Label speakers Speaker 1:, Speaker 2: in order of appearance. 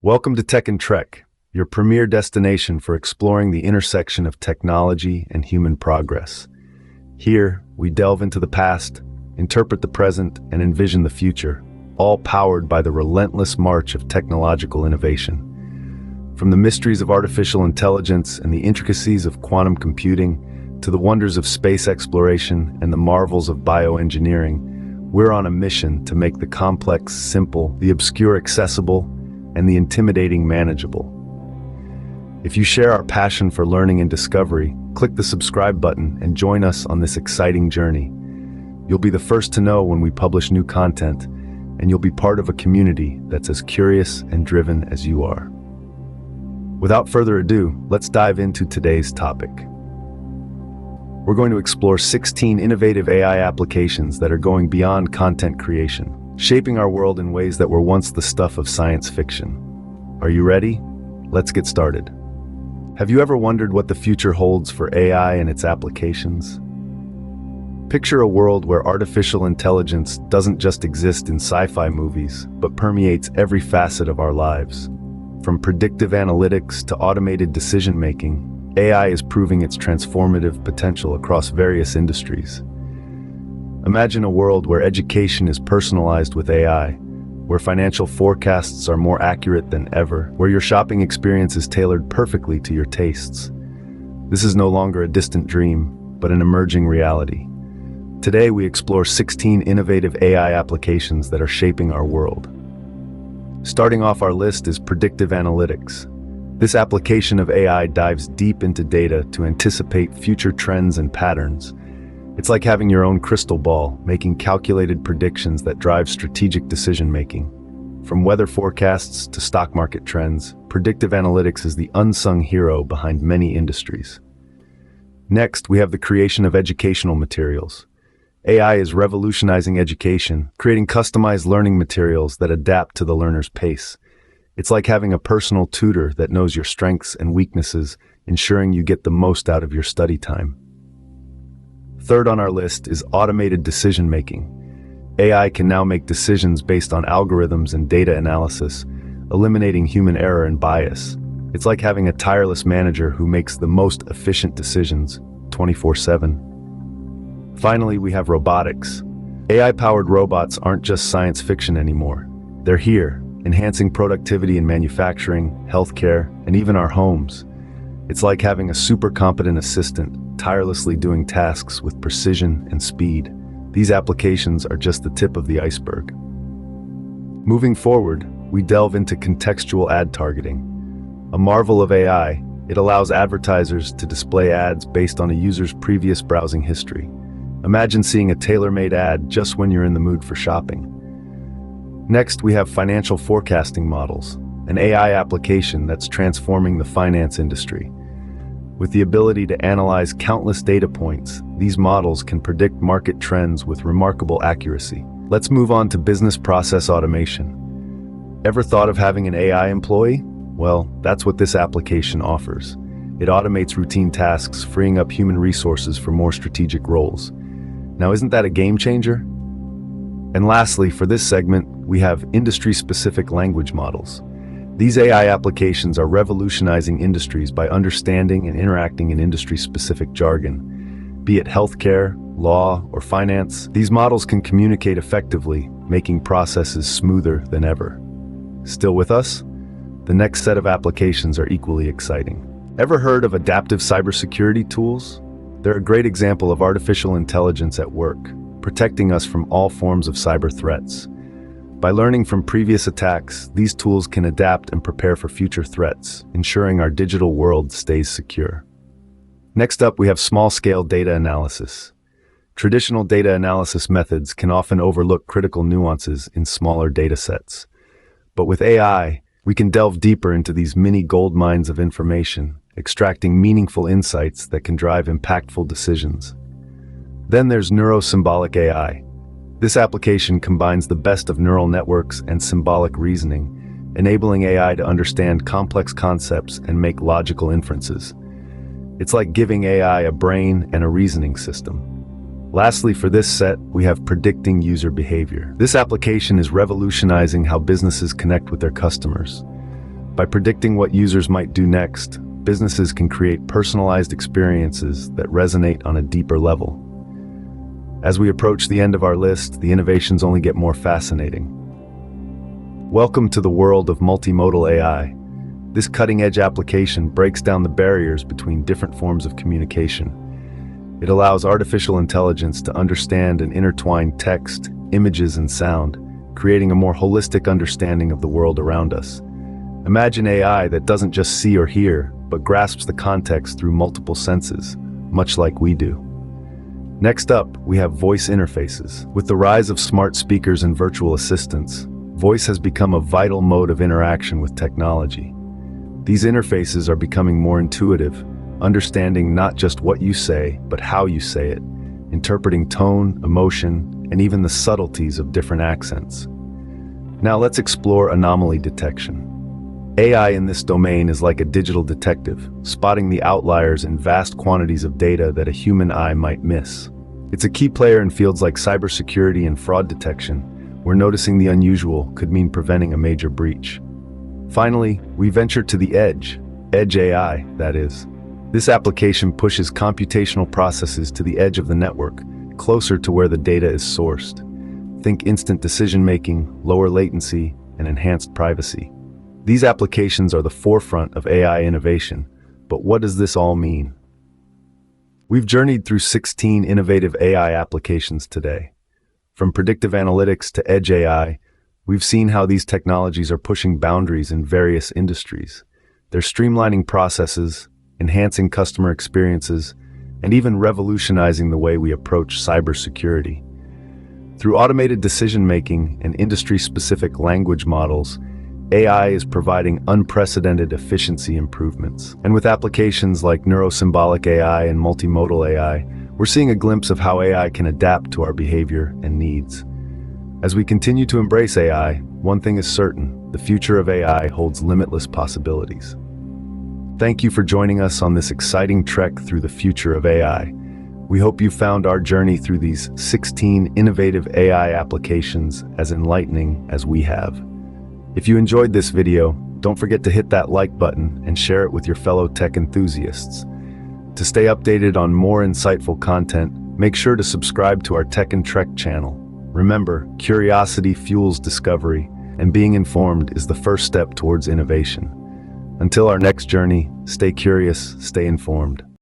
Speaker 1: Welcome to Tech and Trek, your premier destination for exploring the intersection of technology and human progress. Here, we delve into the past, interpret the present, and envision the future, all powered by the relentless march of technological innovation. From the mysteries of artificial intelligence and the intricacies of quantum computing, to the wonders of space exploration and the marvels of bioengineering, we're on a mission to make the complex simple, the obscure accessible, and the intimidating manageable. If you share our passion for learning and discovery, click the subscribe button and join us on this exciting journey. You'll be the first to know when we publish new content, and you'll be part of a community that's as curious and driven as you are. Without further ado, let's dive into today's topic. We're going to explore 16 innovative AI applications that are going beyond content creation, shaping our world in ways that were once the stuff of science fiction. Are you ready? Let's get started. Have you ever wondered what the future holds for AI and its applications? Picture a world where artificial intelligence doesn't just exist in sci-fi movies, but permeates every facet of our lives. From predictive analytics to automated decision-making, AI is proving its transformative potential across various industries. Imagine a world where education is personalized with AI, where financial forecasts are more accurate than ever, where your shopping experience is tailored perfectly to your tastes. This is no longer a distant dream, but an emerging reality. Today, we explore 16 innovative AI applications that are shaping our world. Starting off our list is predictive analytics. This application of AI dives deep into data to anticipate future trends and patterns. It's like having your own crystal ball, making calculated predictions that drive strategic decision-making. From weather forecasts to stock market trends, predictive analytics is the unsung hero behind many industries. Next, we have the creation of educational materials. AI is revolutionizing education, creating customized learning materials that adapt to the learner's pace. It's like having a personal tutor that knows your strengths and weaknesses, ensuring you get the most out of your study time. Third on our list is automated decision-making. AI can now make decisions based on algorithms and data analysis, eliminating human error and bias. It's like having a tireless manager who makes the most efficient decisions 24/7. Finally, we have robotics. AI-powered robots aren't just science fiction anymore. They're here, enhancing productivity in manufacturing, healthcare, and even our homes. It's like having a super competent assistant, tirelessly doing tasks with precision and speed. These applications are just the tip of the iceberg. Moving forward, we delve into contextual ad targeting. A marvel of AI, it allows advertisers to display ads based on a user's previous browsing history. Imagine seeing a tailor-made ad just when you're in the mood for shopping. Next, we have financial forecasting models, an AI application that's transforming the finance industry. With the ability to analyze countless data points, these models can predict market trends with remarkable accuracy. Let's move on to business process automation. Ever thought of having an AI employee? Well, that's what this application offers. It automates routine tasks, freeing up human resources for more strategic roles. Now, isn't that a game changer? And lastly, for this segment, we have industry-specific language models. These AI applications are revolutionizing industries by understanding and interacting in industry-specific jargon. Be it healthcare, law, or finance, these models can communicate effectively, making processes smoother than ever. Still with us? The next set of applications are equally exciting. Ever heard of adaptive cybersecurity tools? They're a great example of artificial intelligence at work, protecting us from all forms of cyber threats. By learning from previous attacks, these tools can adapt and prepare for future threats, ensuring our digital world stays secure. Next up, we have small-scale data analysis. Traditional data analysis methods can often overlook critical nuances in smaller data sets. But with AI, we can delve deeper into these mini gold mines of information, extracting meaningful insights that can drive impactful decisions. Then there's neuro symbolic AI. This application combines the best of neural networks and symbolic reasoning, enabling AI to understand complex concepts and make logical inferences. It's like giving AI a brain and a reasoning system. Lastly, for this set, we have predicting user behavior. This application is revolutionizing how businesses connect with their customers. By predicting what users might do next, businesses can create personalized experiences that resonate on a deeper level. As we approach the end of our list, the innovations only get more fascinating. Welcome to the world of multimodal AI. This cutting-edge application breaks down the barriers between different forms of communication. It allows artificial intelligence to understand and intertwine text, images, and sound, creating a more holistic understanding of the world around us. Imagine AI that doesn't just see or hear, but grasps the context through multiple senses, much like we do. Next up, we have voice interfaces. With the rise of smart speakers and virtual assistants, voice has become a vital mode of interaction with technology. These interfaces are becoming more intuitive, understanding not just what you say, but how you say it, interpreting tone, emotion, and even the subtleties of different accents. Now let's explore anomaly detection. AI in this domain is like a digital detective, spotting the outliers in vast quantities of data that a human eye might miss. It's a key player in fields like cybersecurity and fraud detection, where noticing the unusual could mean preventing a major breach. Finally, we venture to the edge AI, that is. This application pushes computational processes to the edge of the network, closer to where the data is sourced. Think instant decision-making, lower latency, and enhanced privacy. These applications are the forefront of AI innovation, but what does this all mean? We've journeyed through 16 innovative AI applications today. From predictive analytics to edge AI, we've seen how these technologies are pushing boundaries in various industries. They're streamlining processes, enhancing customer experiences, and even revolutionizing the way we approach cybersecurity. Through automated decision-making and industry-specific language models, AI is providing unprecedented efficiency improvements. And with applications like neuro symbolic AI and multimodal AI, we're seeing a glimpse of how AI can adapt to our behavior and needs. As we continue to embrace AI, one thing is certain: the future of AI holds limitless possibilities. Thank you for joining us on this exciting trek through the future of AI. We hope you found our journey through these 16 innovative AI applications as enlightening as we have. If you enjoyed this video, don't forget to hit that like button and share it with your fellow tech enthusiasts. To stay updated on more insightful content, make sure to subscribe to our Tech and Trek channel. Remember, curiosity fuels discovery, and being informed is the first step towards innovation. Until our next journey, stay curious, stay informed.